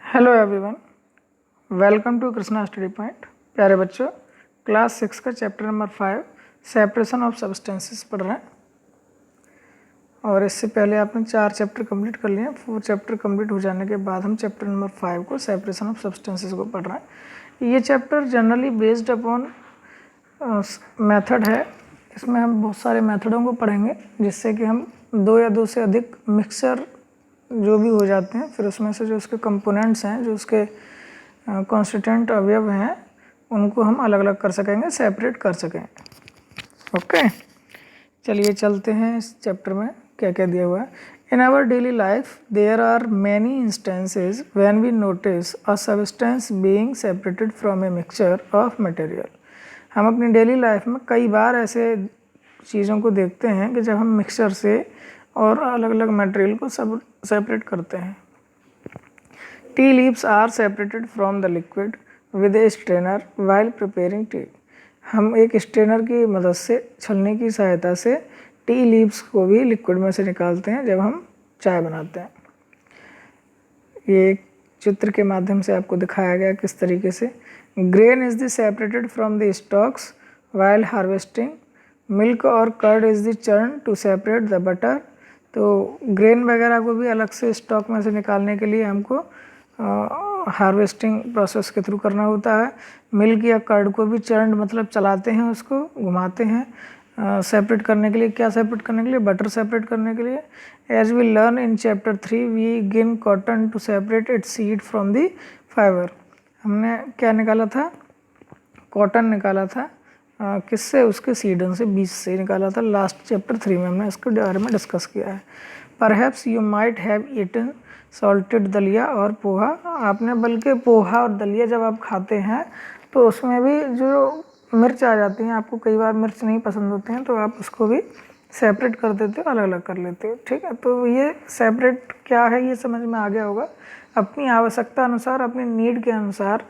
Hello everyone, welcome to Krishna study point. प्यारे बच्चों, class 6 का chapter number 5 separation of substances पढ़ रहे हैं। और इससे पहले आपने 4 चैप्टर कंप्लीट कर लिए हैं। 4 चैप्टर कंप्लीट हो जाने के बाद हम चैप्टर नंबर 5 को सेपरेशन ऑफ सब्सटेंसेस को पढ़ रहे हैं। ये chapter generally based upon method है। इसमें हम बहुत सारे मेथडों को पढ़ेंगे जिससे कि हम 2 या 2 से अधिक मिक्सचर जो भी हो जाते हैं, फिर उसमें से जो उसके कंपोनेंट्स हैं, जो उसके कॉन्स्टिट्यूएंट अवयव हैं, उनको हम अलग अलग कर सकेंगे, सेपरेट कर सकेंगे। ओके, चलिए चलते हैं इस चैप्टर में क्या क्या दिया हुआ है। In our daily life there are many instances when we notice a substance being separated from a mixture of material. हम अपनी डेली लाइफ में कई बार ऐसे चीज़ों को देखते हैं कि जब हम मिक्सचर से और अलग अलग मटेरियल को सब सेपरेट करते हैं। Tea leaves are separated from the liquid with a strainer while preparing tea. हम एक स्ट्रेनर की मदद से, छलनी की सहायता से टी लीव्स को भी लिक्विड में से निकालते हैं जब हम चाय बनाते हैं। ये एक चित्र के माध्यम से आपको दिखाया गया किस तरीके से। Grain is the separated from the stalks while harvesting. Milk और curd is the churn to separate the butter. तो ग्रेन वगैरह को भी अलग से स्टॉक में से निकालने के लिए हमको हार्वेस्टिंग प्रोसेस के थ्रू करना होता है। मिल्क या कर्ड को भी चर्न मतलब चलाते हैं, उसको घुमाते हैं सेपरेट करने के लिए। क्या सेपरेट करने के लिए? बटर सेपरेट करने के लिए। As we learn in chapter 3 we gin cotton to separate its seed from the fibre. हमने क्या निकाला था? कॉटन निकाला था। किससे? उसके सीडन से, बीज से निकाला था। लास्ट चैप्टर 3 में हमने इसके बारे में डिस्कस किया है। Perhaps you might have eaten salted dalia और पोहा। आपने बल्कि पोहा और दलिया जब आप खाते हैं तो उसमें भी जो मिर्च आ जाती हैं, आपको कई बार मिर्च नहीं पसंद होते हैं तो आप उसको भी सेपरेट कर देते हो, अलग अलग कर लेते हो। ठीक है, तो ये सेपरेट क्या है ये समझ में आ गया होगा। अपनी आवश्यकता अनुसार, अपनी नीड के अनुसार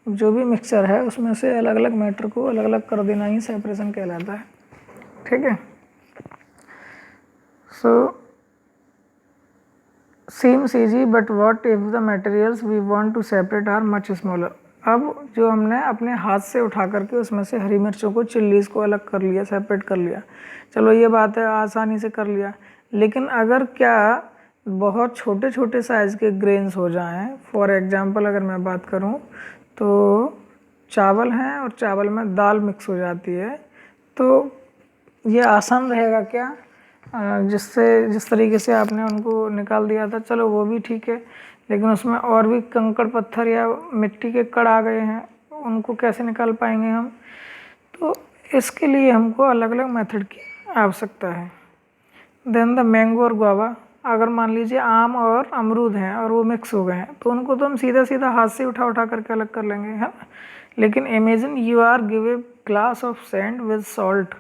जो भी मिक्सचर है उसमें से अलग अलग मैटर को अलग अलग कर देना ही सेपरेशन कहलाता है। ठीक है, सो seems easy but what if the materials we want to separate are much smaller। अब जो हमने अपने हाथ से उठा करके उसमें से हरी मिर्चों को, चिल्लीज को अलग कर लिया, सेपरेट कर लिया, चलो ये बात है, आसानी से कर लिया। लेकिन अगर क्या बहुत छोटे छोटे साइज़ के ग्रेन्स हो जाएं, फॉर एग्जांपल अगर मैं बात करूं तो चावल हैं और चावल में दाल मिक्स हो जाती है, तो ये आसान रहेगा क्या? जिस तरीके से आपने उनको निकाल दिया था, चलो वो भी ठीक है, लेकिन उसमें और भी कंकड़ पत्थर या मिट्टी के कण आ गए हैं, उनको कैसे निकाल पाएंगे हम? तो इसके लिए हमको अलग अलग मेथड की आवश्यकता है। देन द मैंगो और गुआवा। अगर मान लीजिए आम और अमरूद हैं और वो मिक्स हो गए हैं तो उनको तो हम सीधा सीधा हाथ से उठा उठा करके अलग कर लेंगे, है ना। लेकिन imagine you are give a glass of sand with salt.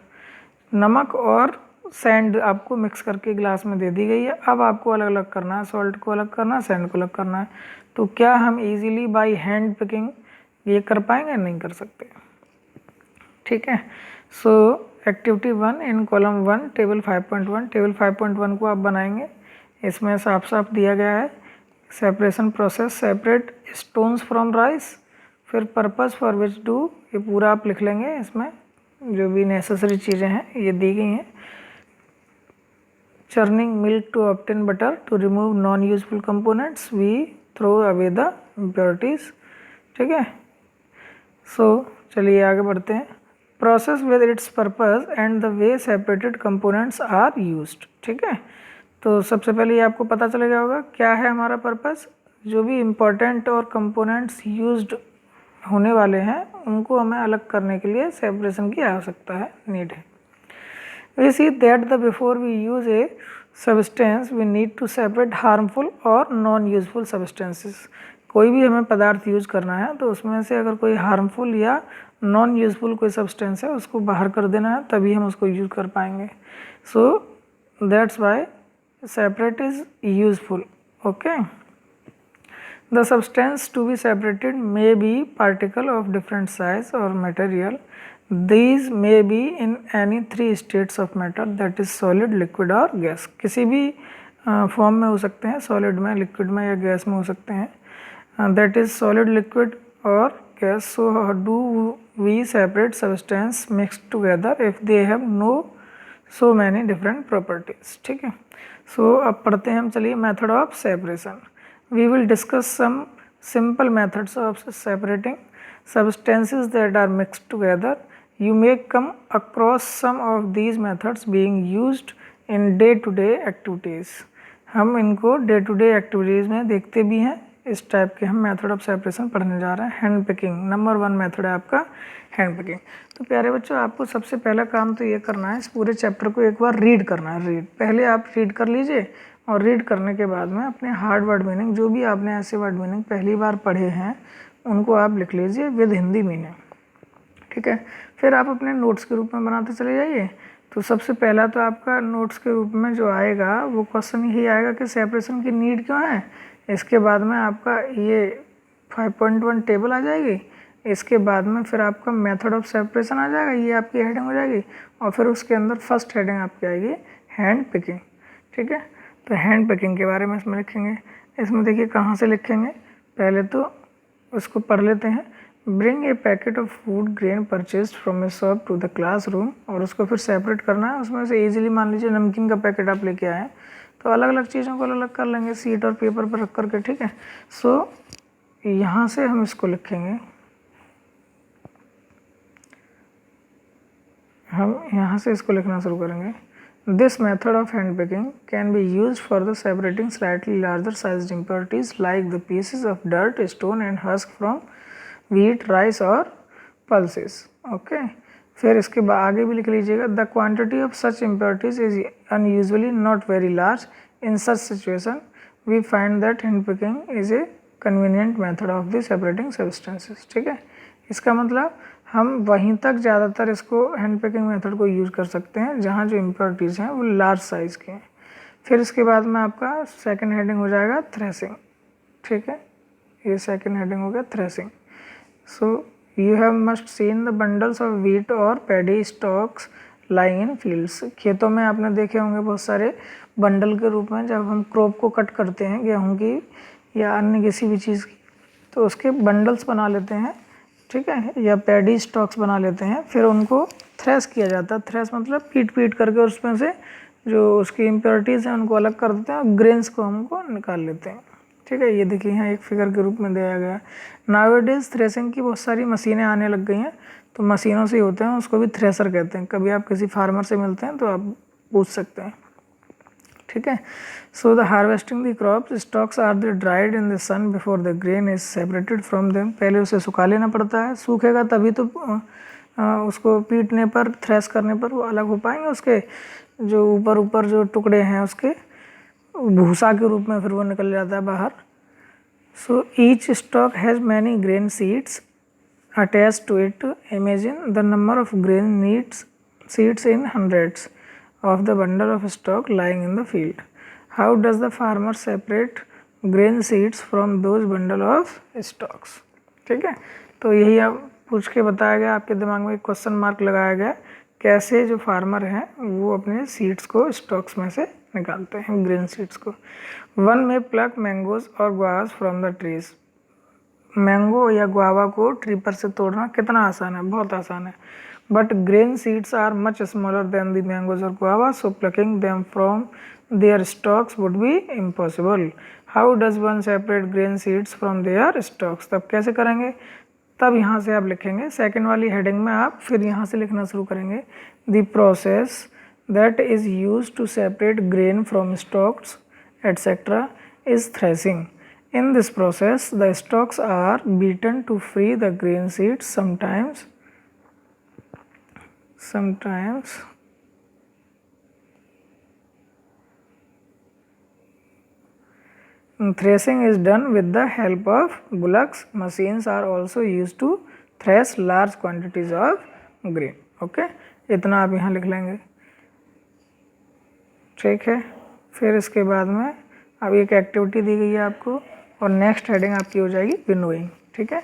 नमक और सैंड आपको मिक्स करके ग्लास में दे दी गई है। अब आपको अलग अलग करना है, सॉल्ट को अलग करना है, सैंड को अलग करना है। तो क्या हम इजीली बाय हैंड पिकिंग ये कर पाएंगे? नहीं कर सकते। ठीक है, सो एक्टिविटी 1 इन कॉलम 1 टेबल 5.1। टेबल 5.1 को आप बनाएंगे। इसमें साफ साफ दिया गया है separation process, separate stones from rice. फिर पर्पस फॉर विच डू, ये पूरा आप लिख लेंगे। इसमें जो भी नेसेसरी चीज़ें हैं ये दी गई हैं। churning milk to obtain butter, to remove non useful components we throw away the impurities। ठीक है, सो चलिए आगे बढ़ते हैं। Process with its purpose and the way separated components are used. ठीक है, तो सबसे पहले ये आपको पता चलेगा होगा क्या है हमारा पर्पस। जो भी इम्पोर्टेंट और कंपोनेंट्स यूज्ड होने वाले हैं उनको हमें अलग करने के लिए सेपरेशन की आवश्यकता है, नीड है। We see that the before we use a substance we need to separate harmful और non-useful substances। कोई भी हमें पदार्थ यूज करना है तो उसमें से अगर कोई हार्मफुल या नॉन यूजफुल कोई सब्सटेंस है उसको बाहर कर देना है, तभी हम उसको यूज कर पाएंगे। So that's why separate is useful. Okay, the substance to be separated may be particle of different size और material. These may be in any 3 states of matter, that is solid, liquid और gas. किसी भी form में हो सकते हैं, solid में, liquid में या गैस में हो सकते हैं। दैट इज सॉलिड, लिक्विड और gas. So do we separate substance mix together if they have no so many different properties. ठीक है. सो अब पढ़ते हैं हम. चलिए, method of separation. We will discuss some simple methods of separating substances that are mixed together. You may come across some of these methods being used in day-to-day activities. हम इनको डे टू डे एक्टिविटीज़ में देखते भी हैं. इस type के हम method of separation पढ़ने जा रहे हैं. हैंड पिकिंग नंबर 1 मेथड है आपका हैंड पिकिंग. तो प्यारे बच्चों, आपको सबसे पहला काम तो ये करना है, इस पूरे चैप्टर को एक बार रीड करना है. रीड पहले आप रीड कर लीजिए और रीड करने के बाद में अपने हार्ड वर्ड मीनिंग, जो भी आपने ऐसे वर्ड मीनिंग पहली बार पढ़े हैं उनको आप लिख लीजिए विद हिंदी मीनिंग. ठीक है. फिर आप अपने नोट्स के रूप में बनाते चले जाइए. तो सबसे पहला तो आपका नोट्स के रूप में जो आएगा वो क्वेश्चन यही आएगा कि सेपरेशन की नीड क्यों है. इसके बाद में आपका ये 5.1 टेबल आ जाएगी. इसके बाद में फिर आपका मेथड ऑफ सेपरेशन आ जाएगा, ये आपकी हेडिंग हो जाएगी. और फिर उसके अंदर फर्स्ट हेडिंग आपकी आएगी हैंड पिकिंग. ठीक है. तो हैंड पिकिंग के बारे में इसमें लिखेंगे. इसमें देखिए कहाँ से लिखेंगे, पहले तो उसको पढ़ लेते हैं. Bring a packet of food grain purchase from a shop to the classroom. और उसको फिर सेपरेट करना है. उसमें से इजीली मान लीजिए नमकीन का पैकेट आप लेके आए तो अलग अलग चीज़ों को अलग अलग कर लेंगे सीट और पेपर पर रख करके. ठीक है. सो यहाँ से हम इसको लिखेंगे, हम यहाँ से इसको लिखना शुरू करेंगे. This method of hand picking can be used for the separating slightly larger sized impurities like the pieces of dirt, stone and husk from wheat, rice or pulses. Okay. फिर इसके बाद आगे भी लिख लीजिएगा. The quantity of such impurities is unusually not very large. In such situation, we find that hand picking is a convenient method of the separating substances. ठीक है. इसका मतलब हम वहीं तक ज़्यादातर इसको हैंड पिकिंग मेथड को यूज़ कर सकते हैं जहाँ जो इम्प्योरिटीज़ हैं वो लार्ज साइज़ के हैं. फिर इसके बाद में आपका सेकंड हेडिंग हो जाएगा थ्रेसिंग. ठीक है. ये सेकंड हेडिंग हो गया threshing. So you have must seen the bundles of wheat और paddy stalks lying in fields. खेतों में आपने देखे होंगे बहुत सारे बंडल के रूप में, जब हम क्रॉप को कट करते हैं गेहूँ की या अन्य किसी भी चीज़ की, तो उसके बंडल्स बना लेते हैं. ठीक है. या पैडी स्टॉक्स बना लेते हैं. फिर उनको थ्रेस किया जाता है. थ्रेस मतलब पीट करके उसमें से जो उसकी इम्प्योरिटीज़ हैं उनको अलग कर देते हैं और ग्रेन्स को हमको निकाल लेते हैं. ठीक है. ये देखिए यहाँ एक फिगर के रूप में दिया गया है. नाउअडेज थ्रेसिंग की बहुत सारी मशीनें आने लग गई हैं, तो मशीनों से ही होते हैं, उसको भी थ्रेसर कहते हैं. कभी आप किसी फार्मर से मिलते हैं तो आप पूछ सकते हैं. ठीक है. So the harvesting the crop stalks are the dried in the sun before the grain is separated from them. पहले उसे सुखा लेना पड़ता है, सूखेगा तभी तो उसको पीटने पर, थ्रेस करने पर वो अलग हो पाएंगे. उसके जो ऊपर जो टुकड़े हैं उसके भूसा के रूप में फिर वो निकल जाता है बाहर. So each stalk has many grain seeds attach to it. Imagine the number of grain needs seeds in hundreds of the bundle of stock lying in the field. How does the farmer separate grain seeds from those bundle of stocks? ठीक है. तो यही आप पूछ के बताया गया, आपके दिमाग में एक क्वेश्चन मार्क लगाया गया, कैसे जो फार्मर हैं वो अपने सीड्स को स्टॉक्स में से निकालते हैं, ग्रेन सीड्स को. वन में प्लक मैंगोज और guavas from the trees. Mango या गुआवा को ट्री पर से तोड़ना कितना आसान है, बहुत आसान है. But grain seeds are much smaller than the mangoes or guavas, so plucking them from their stalks would be impossible. How does one separate grain seeds from their stalks? तब कैसे करेंगे? तब यहाँ से आप लिखेंगे सेकंड वाली हेडिंग में, आप फिर यहाँ से लिखना शुरू करेंगे. The process that is used to separate grain from stalks etc. is threshing. In this process, the stalks are beaten to free the grain seeds. Sometimes threshing is done with the help of bullocks. Machines are also used to thresh large quantities of grain. Okay. इतना आप यहाँ लिख लेंगे. ठीक है. फिर इसके बाद में अब एक एक्टिविटी दी गई है आपको और नेक्स्ट हेडिंग आपकी हो जाएगी विनोइंग. ठीक है.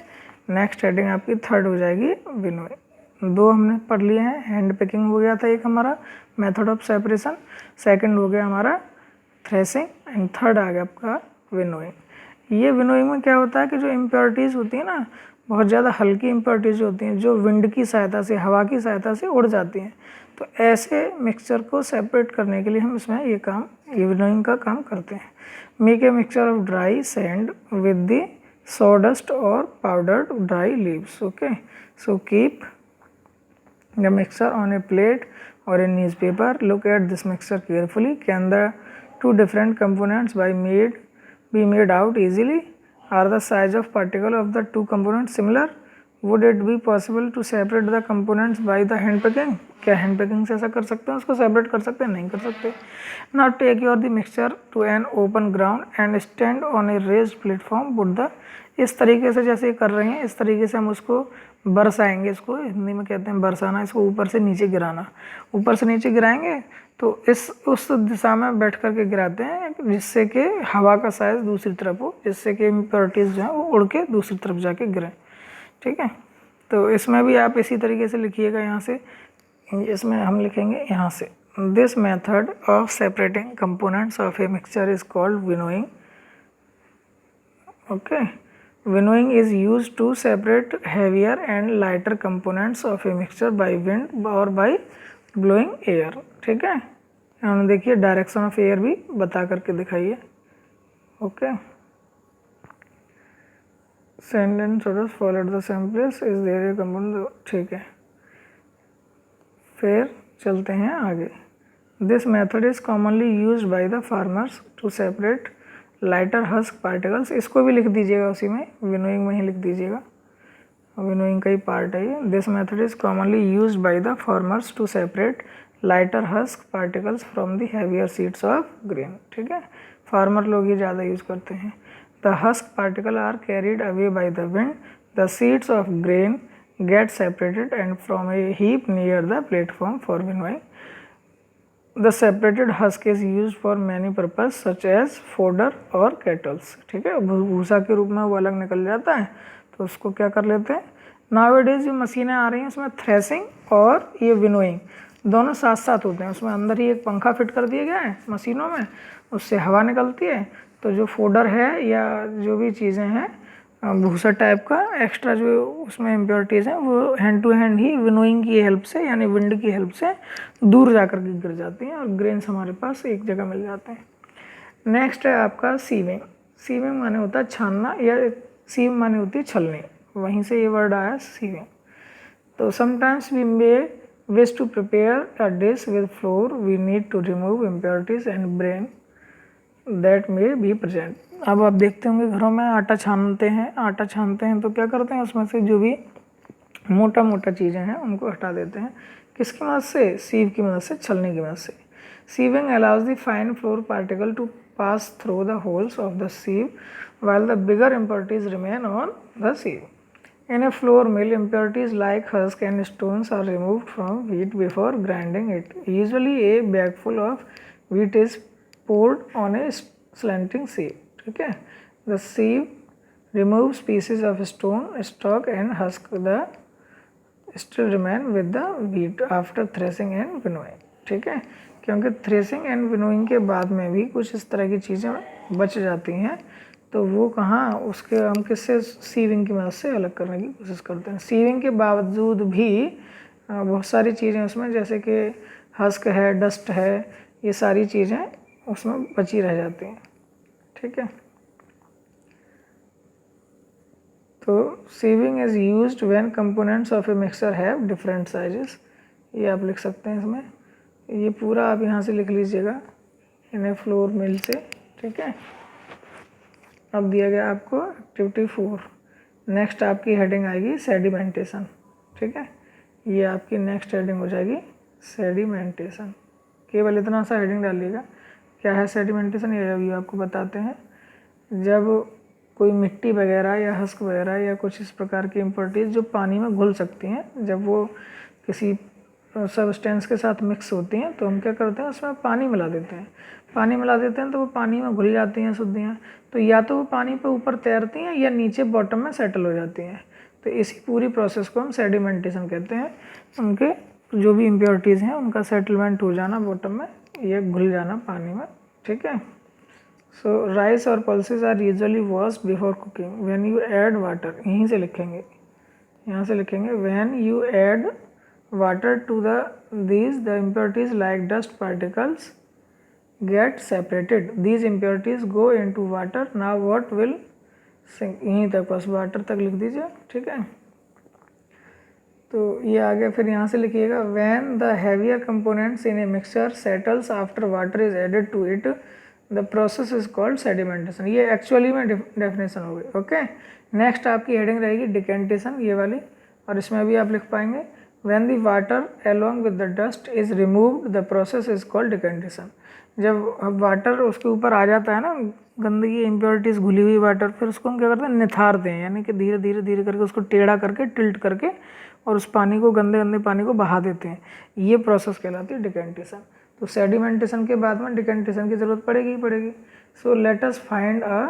नेक्स्ट हेडिंग आपकी थर्ड हो जाएगी विनोइंग. दो हमने पढ़ लिए हैं. हैंड पिकिंग हो गया था एक हमारा मेथड ऑफ सेपरेशन, सेकंड हो गया हमारा थ्रेसिंग एंड थर्ड आ गया आपका विनोइंग. ये विनोइंग में क्या होता है कि जो इम्प्योरिटीज़ होती है ना, बहुत ज़्यादा हल्की इम्प्योरिटीज़ होती हैं जो विंड की सहायता से, हवा की सहायता से उड़ जाती हैं, तो ऐसे मिक्सचर को सेपरेट करने के लिए हम इसमें ये विनोइंग का काम करते हैं। Make a mixture of dry sand with the sawdust or powdered dry leaves. Okay, so keep the mixture on a plate or a newspaper. Look at this mixture carefully. Can the two different components be made out easily? Are the size of particle of the two components similar? Would it be possible to separate the components by the hand picking? क्या hand packing से ऐसा कर सकते हैं, उसको separate कर सकते हैं? नहीं कर सकते। Now take your the mixture to an open ground and stand on a raised platform. Put the इस तरीके से जैसे कर रहे हैं, इस तरीके से हम उसको बरसाएंगे, इसको हिंदी में कहते हैं बरसाना, इसको ऊपर से नीचे गिराना। ऊपर से नीचे गिराएंगे तो उस दिशा में बैठ करके गिराते हैं जिससे कि हवा का साइज दूसरी तरफ हो, जिससे कि इम्प्योरिटीज़ जो है वो उड़ के दूसरी तरफ जाके गिरें। ठीक है, तो इसमें भी आप इसी तरीके से लिखिएगा। यहाँ से इसमें हम लिखेंगे यहाँ से, this method of separating components of a mixture is called winnowing. Okay, winnowing is used to separate heavier and lighter components of a mixture by wind or by blowing air। ठीक है, हमने देखिए डायरेक्शन ऑफ एयर भी बता करके दिखाइए। Okay, sand and sawdust fall at the same place, is there a component? ठीक है, फिर चलते हैं आगे। This method is commonly use by the farmers to separate lighter husk particles. इसको भी लिख दीजिएगा, उसी में विनोइंग में ही लिख दीजिएगा, विनोइंग का ही पार्ट है ये। This method is commonly use by the farmers to separate lighter husk particles from the heavier seeds of grain. ठीक है, फार्मर लोग ये ज़्यादा यूज करते हैं। The husk particle are carried away by the wind, the seeds of grain get separated and from a heap near the platform for winnowing. The separated husk is used for many purpose such as fodder और kettles। ठीक है, भूसा के रूप में वो अलग निकल जाता है, तो उसको क्या कर लेते हैं। नाउअडेज जो मशीनें आ रही हैं उसमें थ्रेसिंग और ये विनोइंग दोनों साथ साथ होते हैं। उसमें अंदर ही एक पंखा फिट कर दिया गया है मशीनों में, उससे हवा निकलती है, तो जो फोडर है या जो भी चीज़ें हैं भूसा टाइप का एक्स्ट्रा जो उसमें इम्प्योरिटीज़ हैं वो हैंड टू हैंड ही विनोइंग की हेल्प से यानी विंड की हेल्प से दूर जा कर के गिर जाती हैं और ग्रेन्स हमारे पास एक जगह मिल जाते हैं। नेक्स्ट है आपका सीविंग। सीविंग माने होता है छानना, या सीव माने होती है छलनी, वहीं से ये वर्ड आया सीविंग। तो sometimes we may wish to prepare a dish with flour, we need to remove impurities and bran that may be present. अब आप देखते होंगे घरों में आटा छानते हैं तो क्या करते हैं, उसमें से जो भी मोटा मोटा चीज़ें हैं उनको हटा देते हैं। किसकी मदद से? सीव की मदद से, छलनी की मदद से। Sieving allows the fine flour particle to pass through the holes of the sieve while the bigger impurities remain on the sieve. In a flour mill, impurities like husk and stones are removed from wheat before grinding it. Usually, a bagful of wheat is poured on a slanting sieve. ठीक है, the sieve removes pieces of stone, stalk and husk. The still remain with the wheat after threshing and winnowing. ठीक है, क्योंकि threshing and winnowing के बाद में भी कुछ इस तरह की चीज़ें बच जाती हैं, तो वो कहाँ उसके हम किससे सीविंग की मदद से अलग करने की कोशिश करते हैं। सीविंग के बावजूद भी बहुत सारी चीज़ें उसमें जैसे कि हस्क है, डस्ट है, ये सारी चीज़ें उसमें बची रह जाती हैं। ठीक है, तो sieving is used when components of a mixture have different sizes. ये आप लिख सकते हैं इसमें, ये पूरा आप यहाँ से लिख लीजिएगा इन फ्लोर मिल से। ठीक है, अब दिया गया आपको एक्टिविटी 4। नेक्स्ट आपकी हेडिंग आएगी सेडिमेंटेशन। ठीक है, ये आपकी नेक्स्ट हेडिंग हो जाएगी सेडिमेंटेशन। केवल इतना सा हेडिंग डालिएगा, क्या है सेडिमेंटेशन ये अभी आपको बताते हैं। जब कोई मिट्टी वगैरह या हस्क वगैरह या कुछ इस प्रकार की इम्प्योरिटीज़ जो पानी में घुल सकती हैं, जब वो किसी सबस्टेंस के साथ मिक्स होती हैं तो हम क्या करते हैं, उसमें पानी मिला देते हैं। पानी मिला देते हैं तो वो पानी में घुल जाती हैं शुद्धियाँ, तो या तो वो पानी पे ऊपर तैरती हैं या नीचे बॉटम में सेटल हो जाती हैं। तो इसी पूरी प्रोसेस को हम सेडिमेंटेशन कहते हैं। उनके जो भी इम्प्योरिटीज़ हैं उनका सेटलमेंट हो जाना बॉटम में, या घुल जाना पानी में। ठीक है, सो राइस और pulses are usually washed before cooking when you add water, यहीं से लिखेंगे, यहाँ से लिखेंगे when you add water to the these the impurities like dust particles get separated, these impurities go into water, now what will sink, यहीं तक बस water तक लिख दीजिए, ठीक है। तो ये आ गया, फिर यहाँ से लिखिएगा when the heavier components in a mixture settles after water is added to it the process is called sedimentation, ये एक्चुअली में डेफिनेशन हो गई, ओके। नेक्स्ट आपकी हेडिंग रहेगी डिकेंटेशन, ये वाली, और इसमें भी आप लिख पाएंगे when the water along with the dust is removed the process is called decantation, जब वाटर उसके ऊपर आ जाता है ना, गंदगी इम्प्योरिटीज़ घुली हुई वाटर, फिर उसको हम क्या करते हैं, निथारते हैं, यानी कि धीरे धीरे धीरे करके उसको टेढ़ा करके टिल्ट करके और उस पानी को, गंदे गंदे पानी को बहा देते हैं, ये प्रोसेस कहलाती है डिकेंटेशन। तो सेडिमेंटेशन के बाद में डिकेंटेशन की ज़रूरत पड़ेगी ही पड़ेगी। So let us find a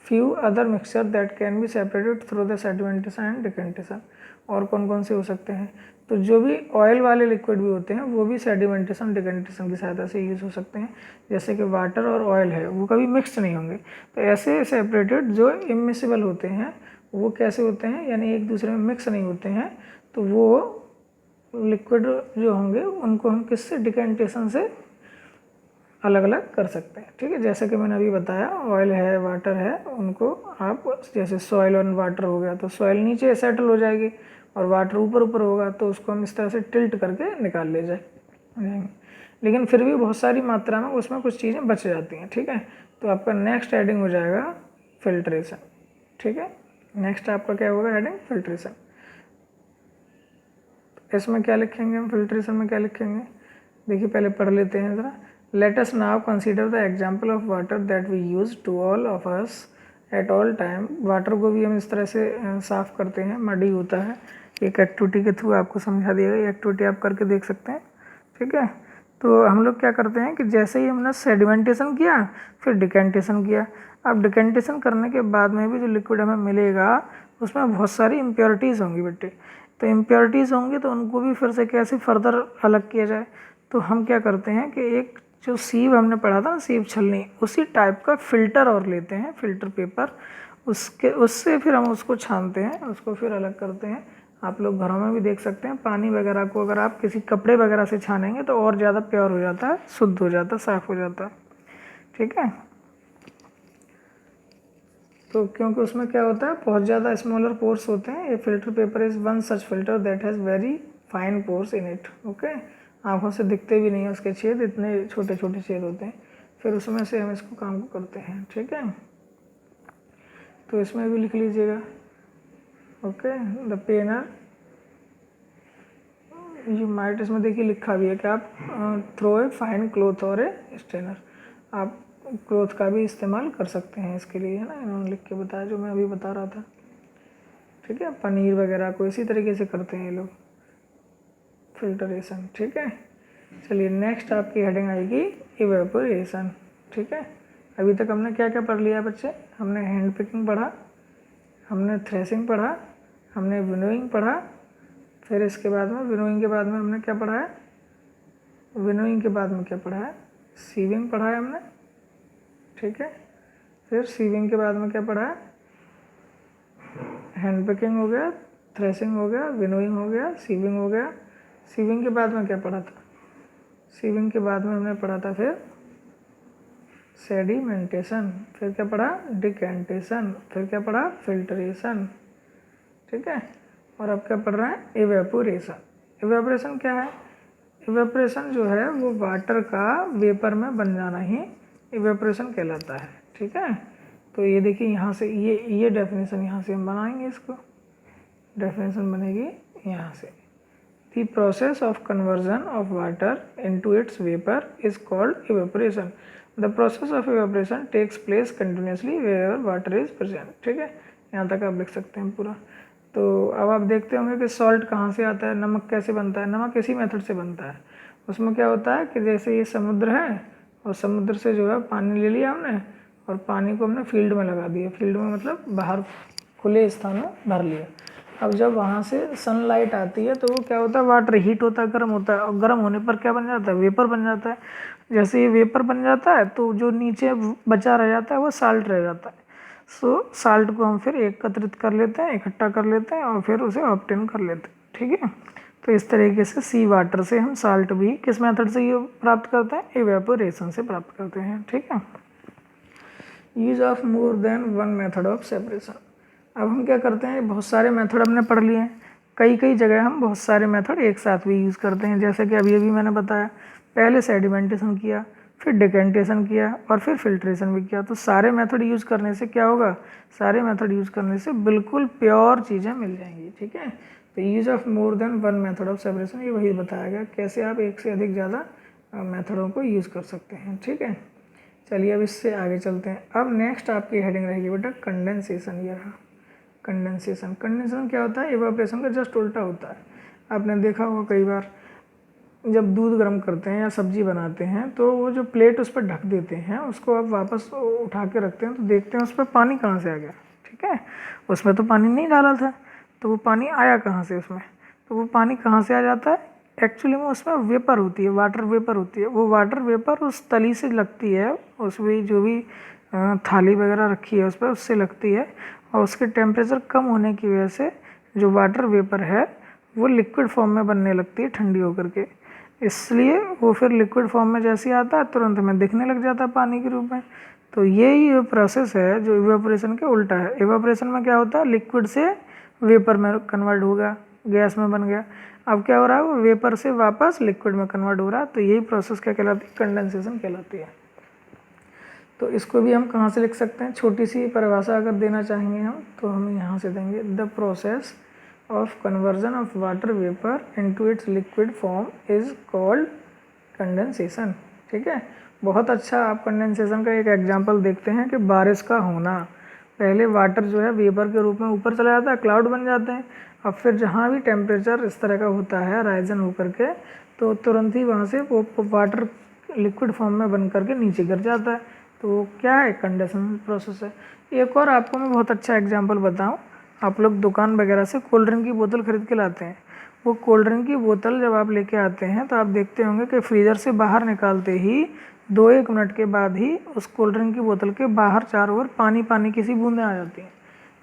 few other mixture that can be separated through the sedimentation and decantation, और कौन कौन से हो सकते हैं। तो जो भी ऑयल वाले लिक्विड भी होते हैं वो भी सेडिमेंटेशन डिकेंटेशन की सहायता से यूज़ हो सकते हैं, जैसे कि वाटर और ऑयल है वो कभी मिक्स नहीं होंगे। तो ऐसे सेपरेटेड जो इमिसिबल होते हैं वो कैसे होते हैं, यानी एक दूसरे में मिक्स नहीं होते हैं, तो वो लिक्विड जो होंगे उनको हम किससे, डिकेंटेशन से अलग अलग कर सकते हैं, ठीक है। जैसे कि मैंने अभी बताया ऑयल है, वाटर है, उनको आप जैसे सॉइल और वाटर हो गया तो सॉइल नीचे सेटल हो जाएगी और वाटर ऊपर ऊपर होगा, तो उसको हम इस तरह से टिल्ट करके निकाल ले जाएंगे, लेकिन फिर भी बहुत सारी मात्रा में उसमें कुछ चीज़ें बच जाती हैं, ठीक है। तो आपका नेक्स्ट हेडिंग हो जाएगा फिल्ट्रेशन, ठीक है। नेक्स्ट आपका क्या होगा हेडिंग, फिल्ट्रेशन। इसमें क्या लिखेंगे हम, फिल्ट्रेशन में क्या लिखेंगे, देखिए पहले पढ़ लेते हैं ज़रा। Let us now consider the example of water that we use to all of us at all time. Water को भी हम इस तरह से साफ़ करते हैं, मडी होता है, एक एक्टिविटी के थ्रू आपको समझा दिया गया, एक्टिविटी आप करके देख सकते हैं, ठीक है। तो हम लोग क्या करते हैं कि जैसे ही हमने सेडिमेंटेशन किया फिर डिकेंटेशन किया। अब डिकेंटेशन करने के बाद में भी जो लिक्विड हमें मिलेगा उसमें बहुत सारी इम्प्योरिटीज़ होंगी बेटे, तो इम्प्योरिटीज़ होंगी तो उनको भी फिर से कैसे फर्दर अलग किया जाए। तो हम क्या करते हैं कि एक जो सीव हमने पढ़ा था ना, सीव छलनी, उसी टाइप का फ़िल्टर और लेते हैं, फ़िल्टर पेपर, उससे फिर हम उसको छानते हैं, उसको फिर अलग करते हैं। आप लोग घरों में भी देख सकते हैं, पानी वगैरह को अगर आप किसी कपड़े वगैरह से छानेंगे तो और ज़्यादा प्योर हो जाता है, शुद्ध हो जाता है, साफ़ हो जाता है, ठीक है। तो क्योंकि उसमें क्या होता है, बहुत ज़्यादा स्मॉलर पोर्स होते हैं। ये filter paper is one such filter that has very fine pores in it, okay. आँखों से दिखते भी नहीं है उसके छेद, इतने छोटे छोटे छेद होते हैं, फिर उसमें से हम इसको काम को करते हैं, ठीक है। तो इसमें भी लिख लीजिएगा, ओके। द पेनर यू माइट, इसमें देखिए लिखा भी है कि आप थ्रो ए फाइन क्लोथ और ए स्ट्रेनर, आप क्लोथ का भी इस्तेमाल कर सकते हैं इसके लिए, है ना, इन्होंने लिख के बताया जो मैं अभी बता रहा था, ठीक है। पनीर वगैरह को इसी तरीके से करते हैं ये लोग, फिल्टरेशन, ठीक है। चलिए नेक्स्ट आपकी हेडिंग आएगी इवेपोरेशन, ठीक है। अभी तक हमने क्या क्या पढ़ लिया बच्चे, हमने हैंड पिकिंग पढ़ा, हमने थ्रेसिंग पढ़ा, हमने विनोइंग पढ़ा, फिर इसके बाद में विनोइंग के बाद में हमने क्या पढ़ा है, विनोइंग के बाद में क्या पढ़ा है, सीविंग पढ़ा है हमने, ठीक है। फिर सीविंग के बाद में क्या पढ़ा है, हैंड पिकिंग हो गया, थ्रेसिंग हो गया, विनोइंग हो गया, सीविंग हो गया। सीविंग के बाद में क्या पढ़ा था, सीविंग के बाद में हमने पढ़ा था फिर सेडिमेंटेशन, फिर क्या पढ़ा, डिकेंटेशन, फिर क्या पढ़ा, फिल्ट्रेशन, ठीक है। और अब क्या पढ़ रहे हैं, इवेपोरेशन। इवेपोरेशन क्या है, इवेपोरेशन जो है वो वाटर का वेपर में बन जाना ही इवेपोरेशन कहलाता है, ठीक है। तो ये देखिए यहाँ से ये डेफिनेशन यहाँ से हम बनाएंगे, इसको डेफिनेशन बनेगी यहाँ से। The process of conversion of water into its vapor is called evaporation. The process of evaporation takes place continuously wherever water is present, ठीक है। यहाँ तक आप लिख सकते हैं पूरा। तो अब आप देखते होंगे कि सॉल्ट कहाँ से आता है, नमक कैसे बनता है, नमक इसी मेथड से बनता है। उसमें क्या होता है कि जैसे ये समुद्र है और समुद्र से जो है पानी ले लिया हमने और पानी को हमने फील्ड में लगा दिया, फील्ड में मतलब बाहर खुले स्थान में भर लिया। अब जब वहाँ से सनलाइट आती है तो वो क्या होता है, वाटर हीट होता है, गर्म होता है, और गर्म होने पर क्या बन जाता है, वेपर बन जाता है। जैसे ये वेपर बन जाता है तो जो नीचे बचा रह जाता है वो साल्ट रह जाता है। सो साल्ट को हम फिर एकत्रित कर लेते हैं, इकट्ठा कर लेते हैं और फिर उसे ऑब्टेन कर लेते हैं, ठीक है। तो इस तरीके से सी वाटर से हम साल्ट भी किस मेथड से ये प्राप्त करते हैं, इवेपोरेशन से प्राप्त करते हैं, ठीक है। Use of more than one method of separation. अब हम क्या करते हैं, बहुत सारे मेथड हमने पढ़ लिए हैं, कई जगह हम बहुत सारे मेथड एक साथ भी यूज़ करते हैं। जैसे कि अभी मैंने बताया, पहले सेडिमेंटेशन किया, फिर डिकेंटेशन किया और फिर फिल्ट्रेशन भी किया। तो सारे मेथड यूज़ करने से क्या होगा, सारे मेथड यूज़ करने से बिल्कुल प्योर चीज़ें मिल जाएंगी, ठीक है। तो use of more than one method of separation, ये वही बताया गया कैसे आप एक से अधिक ज़्यादा मेथडों को यूज़ कर सकते हैं, ठीक है। चलिए अब इससे आगे चलते हैं। अब नेक्स्ट आपकी हेडिंग रहेगी बेटा कंडेंसेशन। ये रहा कंडेंसेशन। कंडेंसेशन क्या होता है, इवापोरेशन का जस्ट उल्टा होता है। आपने देखा होगा कई बार जब दूध गर्म करते हैं या सब्जी बनाते हैं तो वो जो प्लेट उस पर ढक देते हैं, उसको आप वापस उठा के रखते हैं तो देखते हैं उस पर पानी कहाँ से आ गया, ठीक है। उसमें तो पानी नहीं डाला था, तो वो पानी आया कहाँ से उसमें, तो वो पानी कहाँ से आ जाता है, एक्चुअली में उसमें वेपर होती है, वाटर वेपर होती है। वो वाटर वेपर उस तली से लगती है, उसमें जो भी थाली वगैरह रखी है उस पर उससे लगती है और उसके टेम्परेचर कम होने की वजह से जो वाटर वेपर है वो लिक्विड फॉर्म में बनने लगती है ठंडी होकर के। इसलिए वो फिर लिक्विड फॉर्म में जैसे आता है तुरंत में दिखने लग जाता है पानी के रूप में। तो यही प्रोसेस है जो इवेपोरेशन के उल्टा है। इवेपोरेशन में क्या होता है, लिक्विड से वेपर में कन्वर्ट हो गया, गैस में बन गया। अब क्या हो रहा है, वो वेपर से वापस लिक्विड में कन्वर्ट हो रहा है। तो यही प्रोसेस क्या कहलाती है, कंडेंसेशन कहलाती है। तो इसको भी हम कहाँ से लिख सकते हैं, छोटी सी परिभाषा अगर देना चाहेंगे हम तो हम यहाँ से देंगे, the process of conversion of water vapour into its liquid form is called condensation, ठीक है। बहुत अच्छा, आप कंडेंसेशन का एक एग्जांपल देखते हैं कि बारिश का होना। पहले वाटर जो है वेपर के रूप में ऊपर चला जाता है, क्लाउड बन जाते हैं। अब फिर जहाँ भी टेम्परेचर इस तरह का होता है राइजन होकर के, तो तुरंत ही वहाँ से वो वाटर लिक्विड फॉर्म में बन करके नीचे गिर जाता है। तो क्या है, कंडेंसेशन प्रोसेस है। एक और आपको मैं बहुत अच्छा एग्जांपल बताऊं, आप लोग दुकान वगैरह से कोल्ड ड्रिंक की बोतल खरीद के लाते हैं। वो कोल्ड ड्रिंक की बोतल जब आप लेके आते हैं तो आप देखते होंगे कि फ्रीज़र से बाहर निकालते ही 2-1 मिनट के बाद ही उस कोल्ड ड्रिंक की बोतल के बाहर चारों ओर पानी की सी बूंदें आ जाती हैं।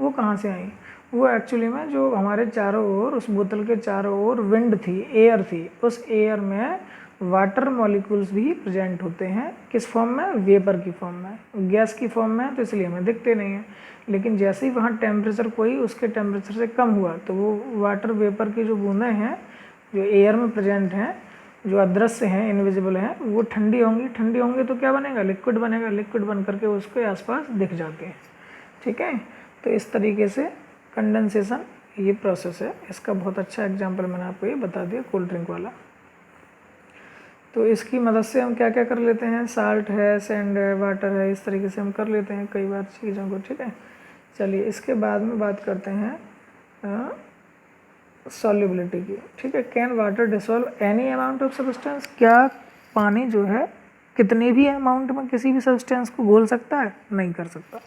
वो कहाँ से आई, वो एक्चुअली में जो हमारे चारों ओर, उस बोतल के चारों ओर विंड थी, एयर थी, उस एयर में वाटर मॉलिक्यूल्स भी प्रेजेंट होते हैं। किस फॉर्म में, वेपर की फॉर्म में। गैस की फॉर्म में तो इसलिए हमें दिखते नहीं हैं, लेकिन जैसे ही वहाँ टेम्परेचर कोई उसके टेम्परेचर से कम हुआ तो वो वाटर वेपर की जो बूंदें हैं जो एयर में प्रेजेंट हैं, जो अदृश्य हैं, इनविजिबल हैं, वो ठंडी होंगी तो क्या बनेगा, लिक्विड बनेगा। लिक्विड बन करके उसके आसपास दिख जाते हैं, ठीक है। तो इस तरीके से कंडेंसेशन ये प्रोसेस है। इसका बहुत अच्छा एग्जाम्पल मैंने आपको ये बता दिया, कोल्ड ड्रिंक वाला। तो इसकी मदद से हम क्या क्या कर लेते हैं, साल्ट है, सैंड है, वाटर है, इस तरीके से हम कर लेते हैं कई बार चीज़ों को, ठीक है। चलिए इसके बाद में बात करते हैं सॉल्युबिलिटी की, ठीक है। Can water dissolve any amount of substance, क्या पानी जो है कितने भी अमाउंट में किसी भी सब्सटेंस को घोल सकता है, नहीं कर सकता।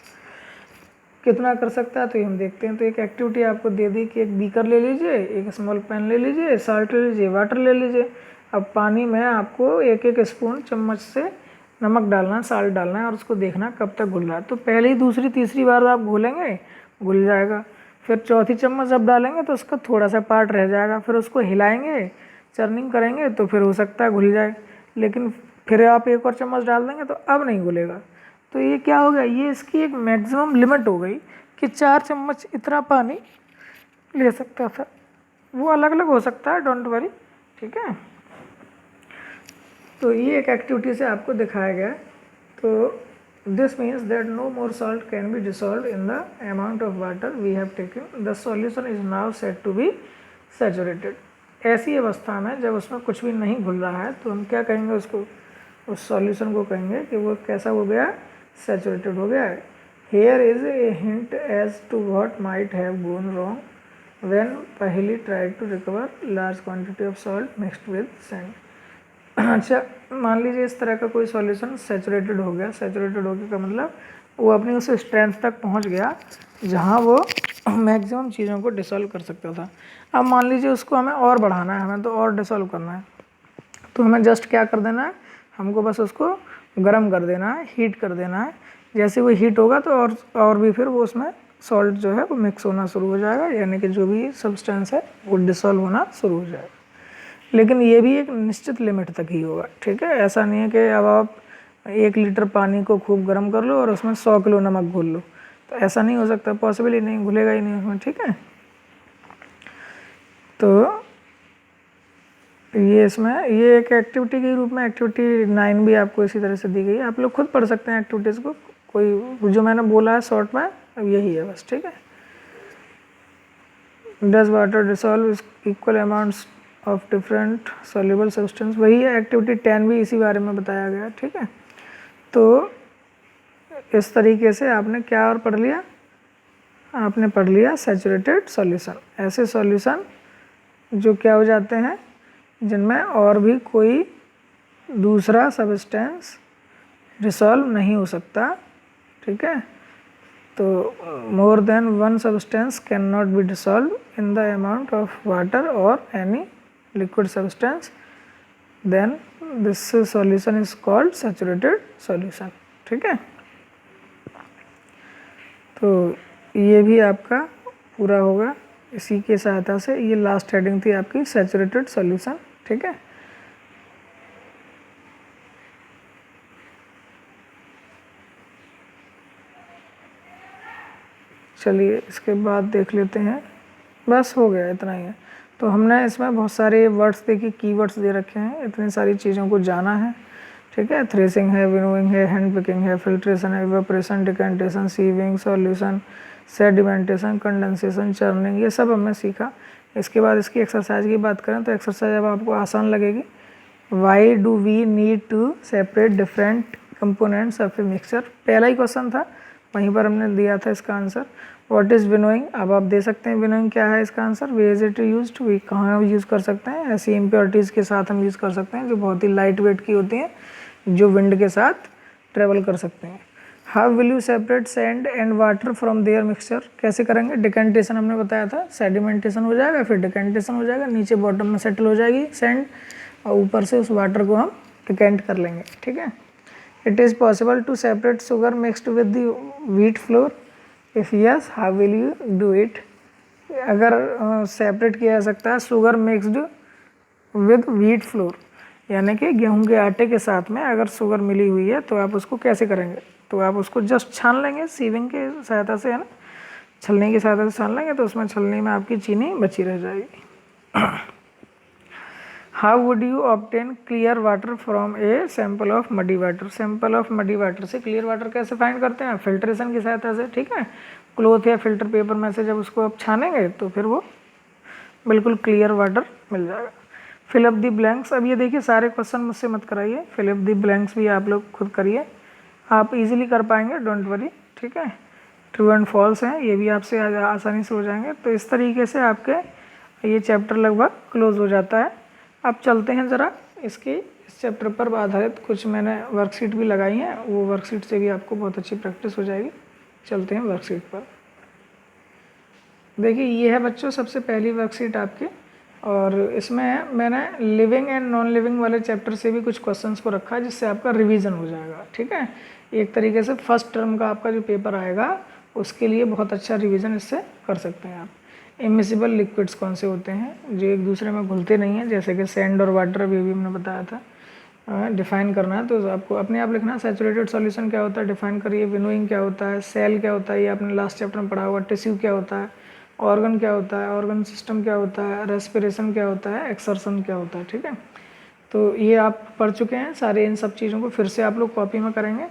कितना कर सकता है तो ये हम देखते हैं। तो एक एक्टिविटी आपको दे दी कि एक बीकर ले लीजिए, एक स्मॉल पैन ले लीजिए, साल्ट ले लीजिए, वाटर ले लीजिए। अब पानी में आपको एक स्पून चम्मच से नमक डालना है, साल्ट डालना है और उसको देखना कब तक घुल रहा है। तो पहली, दूसरी, तीसरी बार आप घोलेंगे घुल जाएगा। फिर चौथी चम्मच जब डालेंगे तो उसका थोड़ा सा पार्ट रह जाएगा, फिर उसको हिलाएंगे, चर्निंग करेंगे तो फिर हो सकता है घुल जाए। लेकिन फिर आप एक और चम्मच डाल देंगे तो अब नहीं घुलेगा। तो ये क्या हो गया, ये इसकी एक मैक्सिमम लिमिट हो गई कि 4 चम्मच इतना पानी ले सकता था। वो अलग अलग हो सकता है, डोंट वरी, ठीक है। तो ये एक एक्टिविटी से आपको दिखाया गया। तो this means that no more salt can be dissolve in the amount of water we have taken, the solution is now set to be saturated. ऐसी अवस्था में जब उसमें कुछ भी नहीं घुल रहा है तो हम क्या कहेंगे, उसको, उस सॉल्यूशन को कहेंगे कि वो कैसा हो गया, सैचुरेटेड हो गया है। Here is a hint as to what might have gone wrong when पहली tried to recover large quantity of salt mixed with sand. अच्छा, मान लीजिए इस तरह का कोई सॉल्यूशन सैचुरेटेड हो गया। सैचुरेटेड हो गया का मतलब वो अपनी उस स्ट्रेंथ तक पहुंच गया जहां वो मैक्सिमम चीज़ों को डिसॉल्व कर सकता था। अब मान लीजिए उसको हमें और बढ़ाना है, हमें तो और डिसॉल्व करना है, तो हमें जस्ट क्या कर देना है, हमको बस उसको गर्म कर देना है, हीट कर देना है। जैसे वो हीट होगा तो और भी फिर वो उसमें सॉल्ट जो है वो मिक्स होना शुरू हो जाएगा, यानी कि जो भी सब्सटेंस है वो डिसॉल्व होना शुरू हो जाएगा। लेकिन ये भी एक निश्चित लिमिट तक ही होगा, ठीक है। ऐसा नहीं है कि अब आप 1 लीटर पानी को खूब गर्म कर लो और उसमें 100 किलो नमक घोल लो, तो ऐसा नहीं हो सकता, पॉसिबल ही नहीं, घुलेगा ही नहीं उसमें, ठीक है। तो ये इसमें ये एक एक्टिविटी के रूप में एक्टिविटी 9 भी आपको इसी तरह से दी गई है। आप लोग खुद पढ़ सकते हैं एक्टिविटीज़ को, कोई जो मैंने बोला है शॉर्ट में अब यही है बस, ठीक है। Does water dissolve equal amounts of different soluble substance, वही है एक्टिविटी 10 भी इसी बारे में बताया गया, ठीक है। तो इस तरीके से आपने क्या और पढ़ लिया, आपने पढ़ लिया सैचुरेटेड सॉल्यूशन, ऐसे सॉल्यूशन जो क्या हो जाते हैं, जिनमें और भी कोई दूसरा सब्सटेंस डिसॉल्व नहीं हो सकता, ठीक है। तो more than one substance can not be dissolve in the amount of water और any liquid substance, then this solution is called saturated solution, ठीक है। तो ये भी आपका पूरा होगा इसी के सहायता से। ये लास्ट हेडिंग थी आपकी सैचुरेटेड सॉल्यूशन, ठीक है। चलिए इसके बाद देख लेते हैं, बस हो गया, इतना ही है। तो हमने इसमें बहुत सारे वर्ड्स देखिए, कीवर्ड्स दे रखे हैं, इतनी सारी चीज़ों को जाना है, ठीक है। थ्रेसिंग है, विनोइंग है, हैंड पिकिंग है, फिल्ट्रेशन है, evaporation, decantation, sieving, solution, sedimentation, condensation, churning, ये सब हमने सीखा। इसके बाद इसकी एक्सरसाइज की बात करें तो एक्सरसाइज अब आपको आसान लगेगी। Why do we need to separate different components of a mixture, पहला ही क्वेश्चन था, वहीं पर हमने दिया था इसका आंसर। व्हाट इज़ विनोइंग, अब आप दे सकते हैं विनोइंग क्या है, इसका answer way is it use, we कहाँ यूज़ कर सकते हैं, ऐसी इम्प्योरिटीज़ के साथ हम यूज़ कर सकते हैं जो बहुत ही लाइट वेट की होती हैं, जो विंड के साथ ट्रेवल कर सकते हैं। How will you separate sand and water from their mixture, कैसे करेंगे, डिकेंटेशन हमने बताया था, सेडिमेंटेशन हो जाएगा, फिर डिकेंटेशन हो जाएगा, नीचे बॉटम में सेटल हो जाएगी सैंड, और ऊपर से उस वाटर को हम डिकेंट कर लेंगे, ठीक है। It is possible to separate sugar mixed with the wheat flour, if yes how will you do it, अगर सेपरेट किया जा सकता है sugar mixed with wheat flour, यानी कि गेहूं के आटे के साथ में अगर शुगर मिली हुई है तो आप उसको कैसे करेंगे, तो आप उसको जस्ट छान लेंगे सीविंग के सहायता से, है ना, छलनी की सहायता से छान लेंगे, तो उसमें छलनी में आपकी चीनी बची रह जाएगी। How would you obtain clear water from a sample of muddy water, sample of muddy water से क्लियर वाटर कैसे फाइंड करते हैं, फिल्ट्रेशन की सहायता से, ठीक है। क्लॉथ या फिल्टर पेपर में से जब उसको आप छानेंगे तो फिर वो बिल्कुल क्लियर वाटर मिल जाएगा। फिल अप दी ब्लैंक्स, अब ये देखिए सारे क्वेश्चन मुझसे मत कराइए, फिल अप दी ब्लैंक्स भी आप लोग खुद करिए, आप इजीली कर पाएंगे, डोंट वरी, ठीक है। ट्रू एंड फॉल्स हैं, ये भी आपसे आसानी से हो जाएंगे। तो इस तरीके से आपके ये चैप्टर लगभग क्लोज हो जाता है। अब चलते हैं ज़रा इस चैप्टर पर आधारित कुछ मैंने वर्कशीट भी लगाई हैं, वो वर्कशीट से भी आपको बहुत अच्छी प्रैक्टिस हो जाएगी। चलते हैं वर्कशीट पर। देखिए ये है बच्चों सबसे पहली वर्कशीट आपकी, और इसमें मैंने लिविंग एंड नॉन लिविंग वाले चैप्टर से भी कुछ क्वेश्चंस को रखा है, जिससे आपका रिवीजन हो जाएगा, ठीक है। एक तरीके से फर्स्ट टर्म का आपका जो पेपर आएगा उसके लिए बहुत अच्छा रिवीजन इससे कर सकते हैं आप। इमिसिबल लिक्विड्स कौन से होते हैं जो एक दूसरे में घुलते नहीं हैं, जैसे कि सैंड और वाटर, अभी भी हमने बताया था। डिफाइन करना है तो आपको अपने आप लिखना है, सैचुरेटेड सॉल्यूशन क्या होता है डिफाइन करिए, विनोइंग क्या होता है, सेल क्या होता है, ये आपने लास्ट चैप्टर में पढ़ा हुआ, टिश्यू क्या होता है, ऑर्गन क्या होता है, ऑर्गन सिस्टम क्या होता है, रेस्पिरेशन क्या होता है, एक्सर्शन क्या होता है, ठीक है। तो ये आप पढ़ चुके हैं सारे, इन सब चीज़ों को फिर से आप लोग कॉपी में करेंगे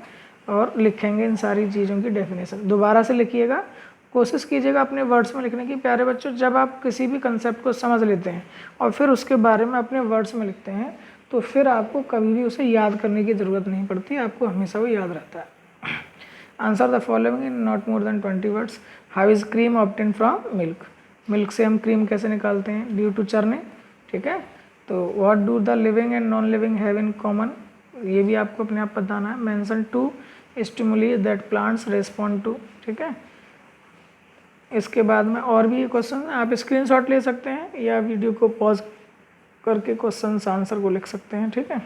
और लिखेंगे इन सारी चीज़ों की डेफिनेशन, दोबारा से लिखिएगा, कोशिश कीजिएगा अपने वर्ड्स में लिखने की। प्यारे बच्चों, जब आप किसी भी कंसेप्ट को समझ लेते हैं और फिर उसके बारे में अपने वर्ड्स में लिखते हैं तो फिर आपको कभी भी उसे याद करने की ज़रूरत नहीं पड़ती, आपको हमेशा वो याद रहता है। Answer the following in not more than 20 words. How is cream obtain from milk, milk से हम क्रीम कैसे निकालते हैं, ड्यू टू चर्निंग, ठीक है। तो what do the living and non living have in common, ये भी आपको अपने आप बताना है। Mention 2 stimuli that plants respond to, ठीक है। इसके बाद में और भी क्वेश्चन आप स्क्रीनशॉट ले सकते हैं या वीडियो को पॉज करके क्वेश्चन आंसर को लिख सकते हैं, ठीक है।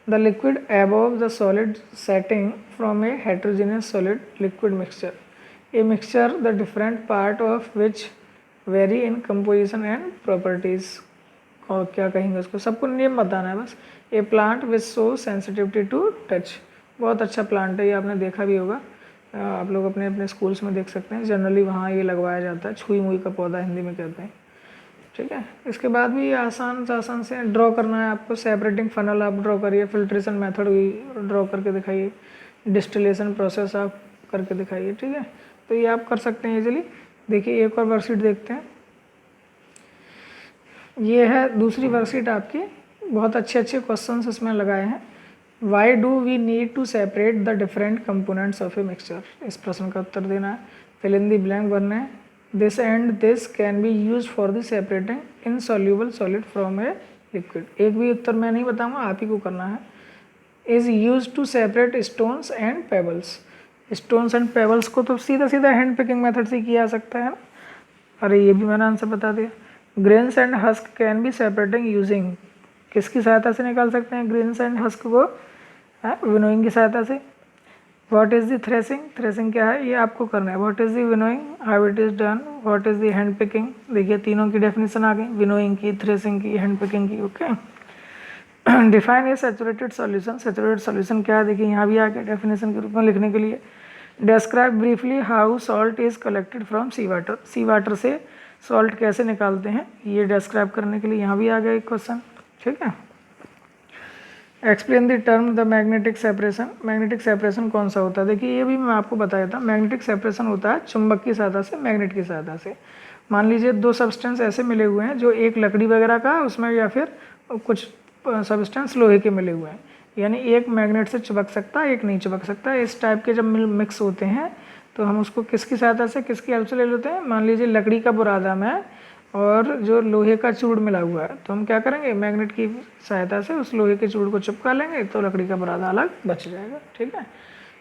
The liquid above the solid setting from A heterogeneous solid liquid mixture, a mixture the different part of which vary in composition and properties। और क्या कहेंगे उसको, सबको नेम बताना है बस। A plant which show sensitivity to touch, बहुत अच्छा प्लांट है, ये आपने देखा भी होगा, आप लोग अपने अपने स्कूल्स में देख सकते हैं, जनरली वहाँ ये लगवाया जाता है, छुई मुई का पौधा हिंदी में कहते हैं, ठीक है। इसके बाद भी आसान से ड्रॉ करना है आपको। सेपरेटिंग फनल आप ड्रॉ करिए, फिल्ट्रेशन मेथड भी ड्रॉ करके दिखाइए, डिस्टिलेशन प्रोसेस आप करके दिखाइए, ठीक है। तो ये आप कर सकते हैं इजीली। देखिए एक और वर्कशीट देखते हैं, ये है दूसरी वर्कशीट आपकी, बहुत अच्छे क्वेश्चंस इसमें लगाए हैं। Why do we need to separate the different components of a mixture, इस प्रश्न का उत्तर देना है, फिल इन द ब्लैंक भरना है। This and this can be use for the separating insoluble solid from a liquid, एक भी उत्तर मैं नहीं बताऊंगा, आप ही को करना है। Is use to separate stones and pebbles, stones and pebbles को तो सीधा हैंड पिकिंग मेथड से किया जा सकता है ना, अरे ये भी मैंने आंसर बता दिया। Grains and husk can be separating using, किसकी सहायता से निकाल सकते हैं ग्रेन्स एंड हस्क को, विनोइंग की सहायता से। What is the threshing, threshing क्या है ये आपको करना है। What is the winnowing, how it is done. What is the hand picking, देखिए तीनों की डेफिनेशन आ गई, विनोइंग की, थ्रेसिंग की, हैंड पिकिंग की, okay. Define a saturated solution, saturated solution क्या है, देखिए यहाँ भी आ गया डेफिनेशन के रूप में लिखने के लिए। Describe briefly how salt is collected from sea water, sea water से सॉल्ट कैसे निकालते हैं, ये डिस्क्राइब करने के लिए यहाँ भी आ गया एक क्वेश्चन, ठीक है। Explain the term the magnetic separation, magnetic separation कौन सा होता है, देखिए ये भी मैं आपको बताया था। मैग्नेटिक सेपरेशन होता है चुंबक की सहायता से, मैग्नेट की सहायता से। मान लीजिए दो सब्सटेंस ऐसे मिले हुए हैं, जो एक लकड़ी वगैरह का उसमें, या फिर कुछ सब्सटेंस लोहे के मिले हुए हैं, यानी एक मैग्नेट से चिपक सकता है, एक नहीं चिपक सकता। इस टाइप के जब मिक्स होते हैं तो हम उसको किसकी सहायता से, किसकी हेल्प से ले लेते हैं। मान लीजिए लकड़ी का बुरादा में और जो लोहे का चूड़ मिला हुआ है, तो हम क्या करेंगे, मैग्नेट की सहायता से उस लोहे के चूड़ को चिपका लेंगे, तो लकड़ी का बुरादा अलग बच जाएगा, ठीक है।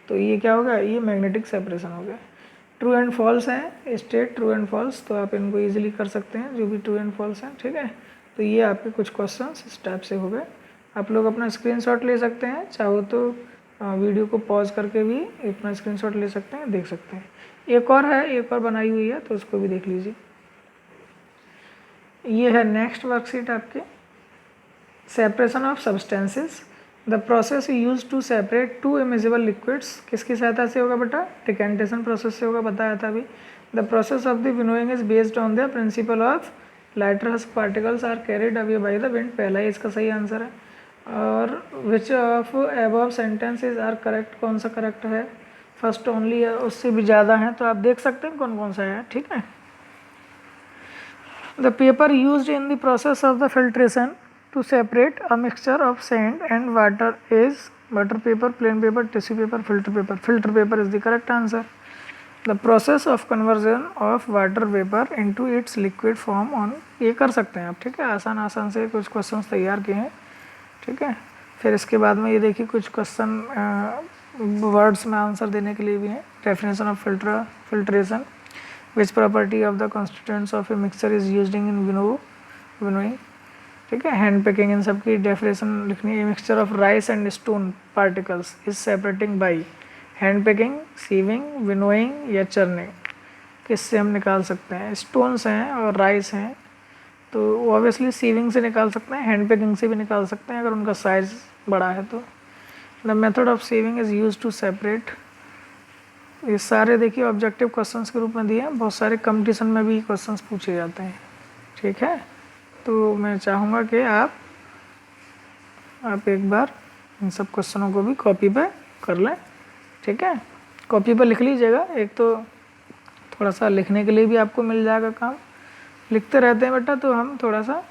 तो ये क्या होगा, ये मैग्नेटिक सेपरेशन हो गया। ट्रू एंड फॉल्स है, स्टेट ट्रू एंड फॉल्स, तो आप इनको ईजिली कर सकते हैं, जो भी ट्रू एंड फॉल्स हैं, ठीक है। तो ये आपके कुछ क्वेश्चन इस टाइप से हो गए। आप लोग अपना स्क्रीनशॉट ले सकते हैं, चाहो तो वीडियो को पॉज करके भी अपना स्क्रीनशॉट ले सकते हैं, देख सकते हैं। एक और है, एक और बनाई हुई है, तो उसको भी देख लीजिए। ये है नेक्स्ट वर्कशीट आपके, separation of substances, the process use to separate two immiscible liquids, किसकी सहायता से होगा बेटा, डिकेंटेशन प्रोसेस से होगा, बताया था अभी। The process of the winnowing is based on the principle of lighter husk particles are carried away by the wind, पहला ही इसका सही आंसर है। और which of above sentences are correct, कौन सा करेक्ट है, फर्स्ट ओनली है, उससे भी ज़्यादा है, तो आप देख सकते हैं कौन कौन सा है, ठीक है। The paper used in the process of the filtration to separate a mixture of sand and water is butter paper, plain paper, tissue paper, filter paper. Filter paper is the correct answer. The process of conversion of water vapor into its liquid form on, ये कर सकते हैं आप, ठीक है। आसान से कुछ क्वेश्चंस तैयार किए हैं, ठीक है। फिर इसके बाद में ये देखिए कुछ क्वेश्चन वर्ड्स में आंसर देने के लिए भी हैं। Definition of filtration, which property of the constituents of a mixture is used in winnowing, ठीक है। हैंड पिकिंग, इन सब की डेफिनेशन लिखनी है। Mixture of rice and stone particles is separating by hand picking, sieving, winnowing या churning, किससे हम निकाल सकते हैं। स्टोन्स हैं और राइस हैं, तो ऑब्वियसली सीविंग से निकाल सकते हैं, हैंड पिकिंग से भी निकाल सकते हैं अगर उनका साइज़ बड़ा है तो। The method of sieving is use to separate, ये सारे देखिए ऑब्जेक्टिव क्वेश्चंस के रूप में दिए हैं, बहुत सारे कंपटीशन में भी क्वेश्चंस पूछे जाते हैं, ठीक है। तो मैं चाहूँगा कि आप एक बार इन सब क्वेश्चनों को भी कॉपी पे कर लें, ठीक है। कॉपी पर लिख लीजिएगा, एक तो थोड़ा सा लिखने के लिए भी आपको मिल जाएगा काम, लिखते रहते हैं बेटा तो हम थोड़ा सा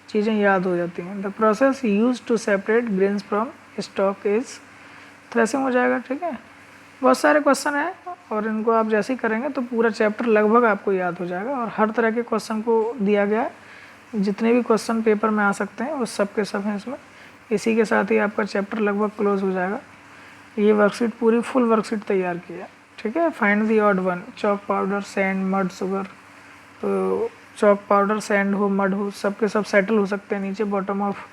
चीज़ें याद हो जाती हैं। The process use to separate grains from stalk is, threshing हो जाएगा, ठीक है। बहुत सारे क्वेश्चन हैं और इनको आप जैसे ही करेंगे तो पूरा चैप्टर लगभग आपको याद हो जाएगा, और हर तरह के क्वेश्चन को दिया गया है, जितने भी क्वेश्चन पेपर में आ सकते हैं वो सब के सब हैं इसमें। इसी के साथ ही आपका चैप्टर लगभग क्लोज हो जाएगा। ये वर्कशीट पूरी फुल वर्कशीट तैयार की है, ठीक है। Find the odd one, chalk powder, sand, mud, sugar, तो चॉक पाउडर, सैंड हो, मड हो, सब के सब सेटल हो सकते हैं नीचे बॉटम ऑफ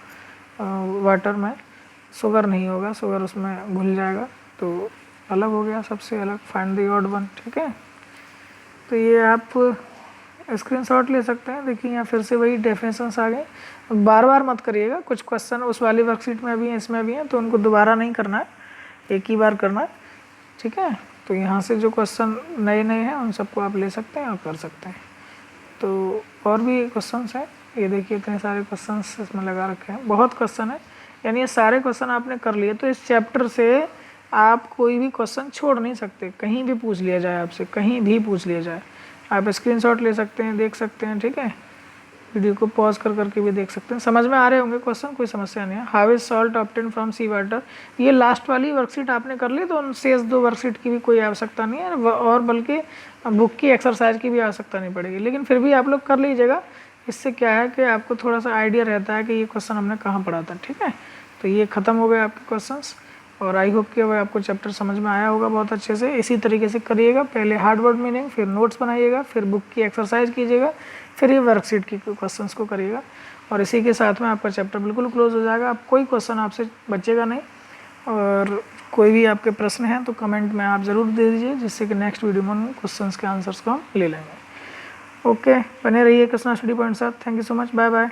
वाटर में, शुगर नहीं होगा, शुगर उसमें घुल जाएगा, तो अलग हो गया, सबसे अलग, फाइंड द ऑड वन। ठीक है, तो ये आप स्क्रीनशॉट ले सकते हैं। देखिए यहाँ फिर से वही डेफिनेशंस आ गए। बार बार मत करिएगा, कुछ क्वेश्चन उस वाली वर्कशीट में भी हैं, इसमें भी हैं, तो उनको दोबारा नहीं करना है, एक ही बार करना है। ठीक है, तो यहाँ से जो क्वेश्चन नए नए हैं उन सबको आप ले सकते हैं और कर सकते हैं। तो और भी क्वेश्चंस हैं, ये देखिए इतने सारे क्वेश्चंस इसमें लगा रखे हैं, बहुत क्वेश्चन है, यानी ये सारे क्वेश्चन आपने कर लिए। तो इस चैप्टर से आप कोई भी क्वेश्चन छोड़ नहीं सकते, कहीं भी पूछ लिया जाए आपसे, कहीं भी पूछ लिया जाए, आप स्क्रीनशॉट ले सकते हैं, देख सकते हैं। ठीक है, वीडियो को पॉज कर करके भी देख सकते हैं। समझ में आ रहे होंगे क्वेश्चन, कोई समस्या नहीं है। How is salt obtain from sea water, ये लास्ट वाली वर्कशीट आपने कर ली, तो उन शेष 2 वर्कशीट की भी कोई आवश्यकता नहीं है, और बल्कि बुक की एक्सरसाइज की भी आवश्यकता नहीं पड़ेगी, लेकिन फिर भी आप लोग कर लीजिएगा। इससे क्या है कि आपको थोड़ा सा आइडिया रहता है कि ये क्वेश्चन हमने कहाँ पढ़ा था। ठीक है, तो ये ख़त्म हो गए आपके क्वेश्चंस, और आई होप कि अब आपको चैप्टर समझ में आया होगा बहुत अच्छे से। इसी तरीके से करिएगा, पहले हार्ड वर्ड मीनिंग, फिर नोट्स बनाइएगा, फिर बुक की एक्सरसाइज कीजिएगा, फिर ये वर्कशीट की क्वेश्चंस को करिएगा, और इसी के साथ में आपका चैप्टर बिल्कुल क्लोज हो जाएगा। आप कोई क्वेश्चन आपसे बचेगा नहीं, और कोई भी आपके प्रश्न हैं तो कमेंट में आप ज़रूर दे दीजिए, जिससे कि नेक्स्ट वीडियो में उन क्वेश्चंस के आंसर्स को हम ले लेंगे। ओके, बने रहिए कृष्णा स्टडी पॉइंट साथ। Thank you so much, bye bye.